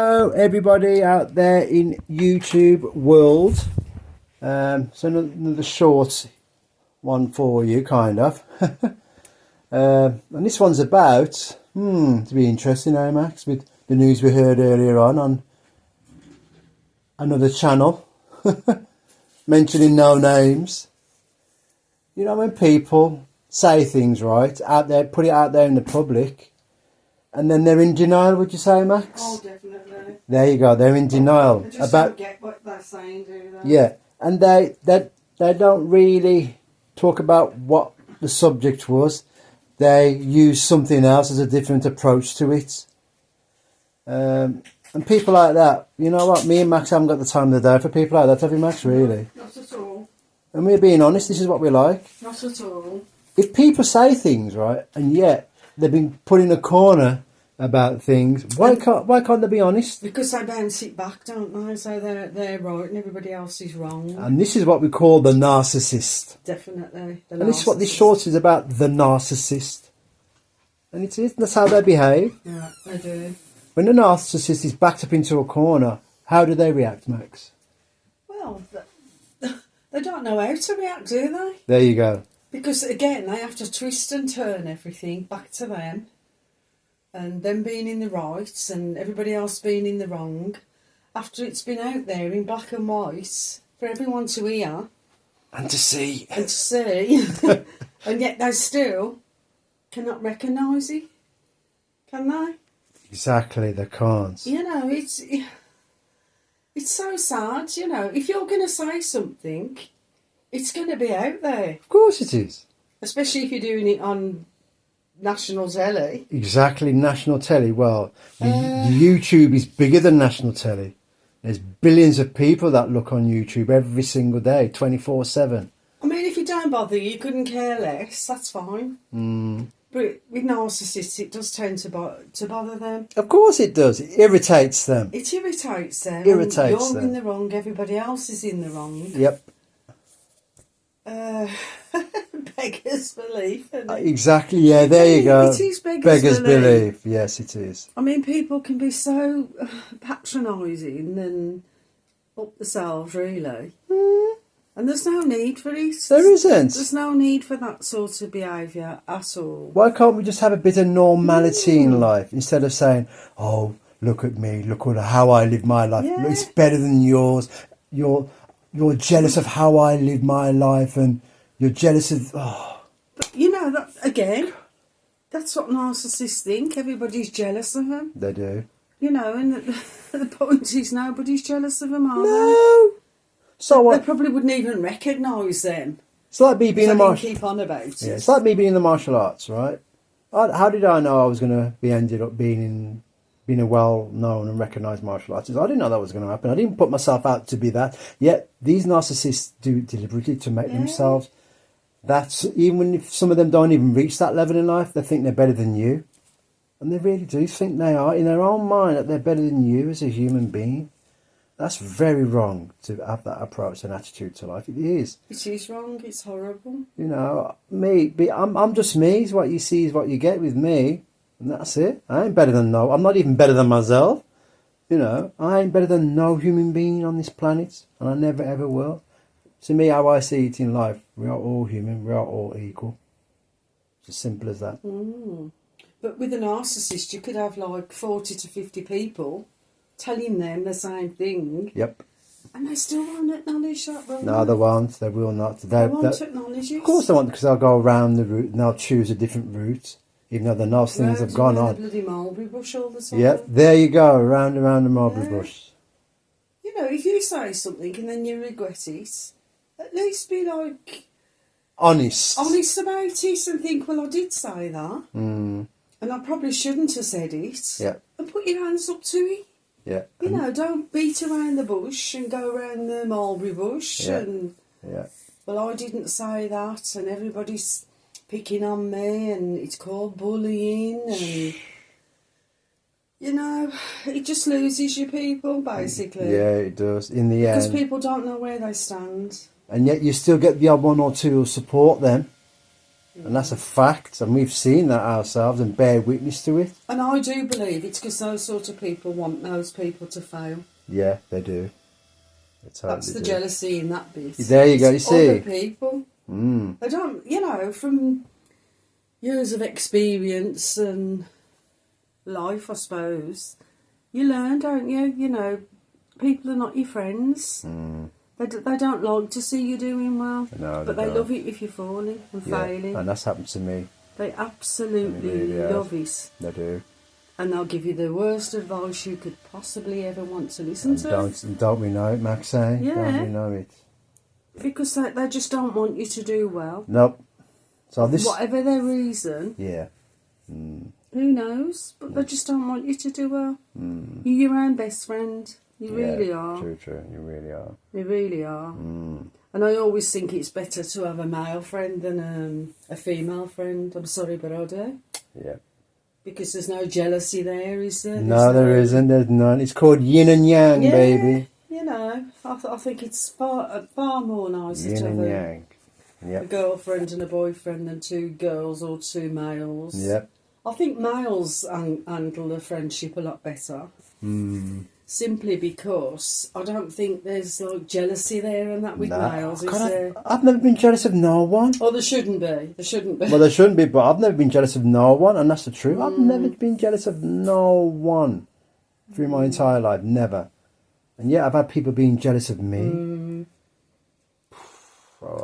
Hello everybody out there in YouTube world. So another short one for you, kind of. And this one's about, to be interesting, eh, Max, with the news we heard earlier on another channel, mentioning no names. You know, when people say things, right, out there, put it out there in the public, and then they're in denial, would you say, Max? Oh, definitely. There you go, they're in denial. They just don't get what they're saying, do they? Yeah, and they don't really talk about what the subject was. They use something else as a different approach to it. And people like that, you know what, me and Max haven't got the time of the day for people like that, have we, Max, really? Not at all. And we're being honest, this is what we like. Not at all. If people say things, right, and yet they've been put in a corner about things, why can't they be honest? Because they bounce it back, don't they? So they're right and everybody else is wrong. And this is what we call the narcissist. Definitely. And this is what this short is about, the narcissist. And it is, that's how they behave. Yeah, they do. When the narcissist is backed up into a corner, how do they react, Max? Well, they don't know how to react, do they? There you go. Because, again, they have to twist and turn everything back to them. And them being in the right and everybody else being in the wrong. After it's been out there in black and white for everyone to hear. And to see. And to see. And yet they still cannot recognise it. Can they? Exactly, they can't. You know, it's so sad, you know. If you're going to say something, it's going to be out there. Of course it is. Especially if you're doing it on national telly. Exactly, national telly. Well, the YouTube is bigger than national telly. There's billions of people that look on YouTube every single day, 24/7. I mean, if you don't bother, you couldn't care less, that's fine. But with narcissists, it does tend to bother them. Of course it does. It irritates them. It irritates them. Irritates You're them. in the wrong, everybody else is in the wrong. Yep. Beggars belief. Isn't it? Exactly, yeah, there you go. It is beggars belief. Yes, it is. I mean, people can be so patronising and up themselves, really. And there's no need for it. There isn't. There's no need for that sort of behaviour at all. Why can't we just have a bit of normality in life instead of saying, oh, look at me, look at how I live my life. Yeah. It's better than yours. You're jealous of how I live my life and you're jealous of... Oh. But, you know, that again, that's what narcissists think. Everybody's jealous of them. They do. You know, and the point is nobody's jealous of them, are No. So they? what? They probably wouldn't even recognise them. It's like me being a martial... keep on about it. Yeah, it's like me being in the martial arts, right? How did I know I was going to be ended up being a well-known and recognised martial artist? I didn't know that was going to happen. I didn't put myself out to be that. Yet these narcissists do it deliberately to make themselves. That's even if some of them don't even reach that level in life, they think they're better than you, and they really do think they are in their own mind that they're better than you as a human being. That's very wrong to have that approach and attitude to life. It is. It is wrong. It's horrible. You know, I'm just me. What you see is what you get with me, and that's it. I ain't better than no. I'm not even better than myself. You know, I ain't better than no human being on this planet, and I never ever will. To me, how I see it in life, we are all human. We are all equal. It's as simple as that. But with a narcissist, you could have like 40 to 50 people telling them the same thing. Yep. And they still won't acknowledge that, will No, they won't. They will not. They won't acknowledge it. Of course they won't, because they'll go around the route and they'll choose a different route, even though they know things have gone on. The bloody mulberry bush all the time. Yep, there you go, around the mulberry bush. You know, if you say something and then you regret it, at least be like... Honest about it and think, well, I did say that. And I probably shouldn't have said it. Yeah. And put your hands up to it. Yeah. You know, don't beat around the bush and go around the mulberry bush and... Yeah. Well, I didn't say that and everybody's picking on me and it's called bullying and... You know, it just loses you people, basically. Yeah, it does, in the end. Because people don't know where they stand. And yet you still get the odd one or two who support them. And that's a fact, and we've seen that ourselves and bear witness to it. And I do believe it's because those sort of people want those people to fail. Yeah, they do. They totally That's the do. jealousy in that bit. There you go, you It's see. Other people. They don't, you know, from years of experience and life, I suppose, you learn, don't you? You know, people are not your friends. They don't like to see you doing well. No, but they they don't. love it if you're falling and failing. And that's happened to me. They absolutely They really have. love it. They do. And they'll give you the worst advice you could possibly ever want to listen to. Don't we know it, Max? Eh? Yeah. Don't we know it? Because they just don't want you to do well. Nope. So this. Whatever their reason, Yeah. who knows? But they just don't want you to do well. You're your own best friend. You really are. True. You really are. You really are. And I always think it's better to have a male friend than a female friend. I'm sorry, but I do. Yeah. Because there's no jealousy there, is there? No, there isn't. There's none. It's called yin and yang, Yeah, baby. you know, I think it's far more nicer Yin to have and a yang. Yep. girlfriend and a boyfriend than two girls or two males. Yep. I think males handle the friendship a lot better. Simply because I don't think there's like jealousy there and that with males, is there? I've never been jealous of no one. Oh, there shouldn't be. There shouldn't be. Well, there shouldn't be, but I've never been jealous of no one, and that's the truth. I've never been jealous of no one through my entire life, never. And yet I've had people being jealous of me.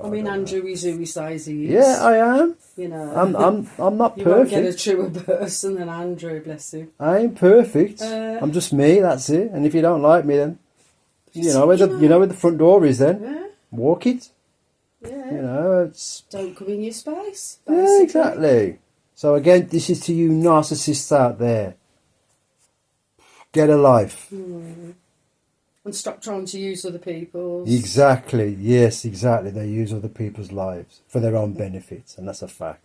I mean, Andrew is who he says he is. Yeah, I am. You know, I'm not you won't get a perfect. truer person than Andrew, bless him. I ain't perfect. Uh, I'm just me. That's it. And if you don't like me, then you know you know. where the front door is. Then Yeah, walk it. yeah. You know, it's Don't come in your space. yeah, Basically. exactly. So again, this is to you narcissists out there. Get a life. And stop trying to use other people's. Exactly. Yes, exactly. They use other people's lives for their own benefits, and that's a fact.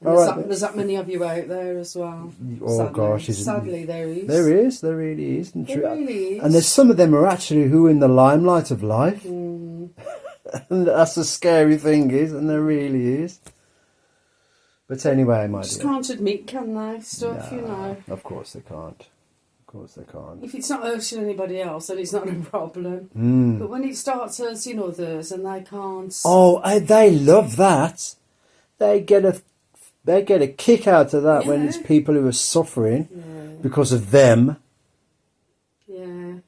And All there's, right. there's that many of you out there as well. Oh, sadly. gosh, isn't Sadly, there is. There is. There really is. And, There really is. and there's some of them are actually who are in the limelight of life. And that's the scary thing is, and there really is. But anyway, my Just dear. can't admit, can they? Stuff, you know. Of course they can't. Of course they can't. If it's not hurting anybody else, then it's not a problem. But when it starts hurting others and they can't. Oh, they love that. They get a kick out of that when Yeah. it's people who are suffering because of them. Yeah.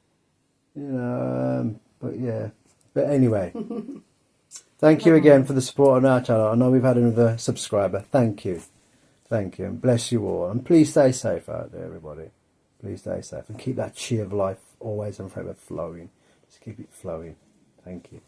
You know, but yeah. But anyway, thank you again for the support on our channel. I know we've had another subscriber. Thank you. Thank you. And bless you all. And please stay safe out there, everybody. Please stay safe. And keep that chi of life always and forever flowing. Just keep it flowing. Thank you.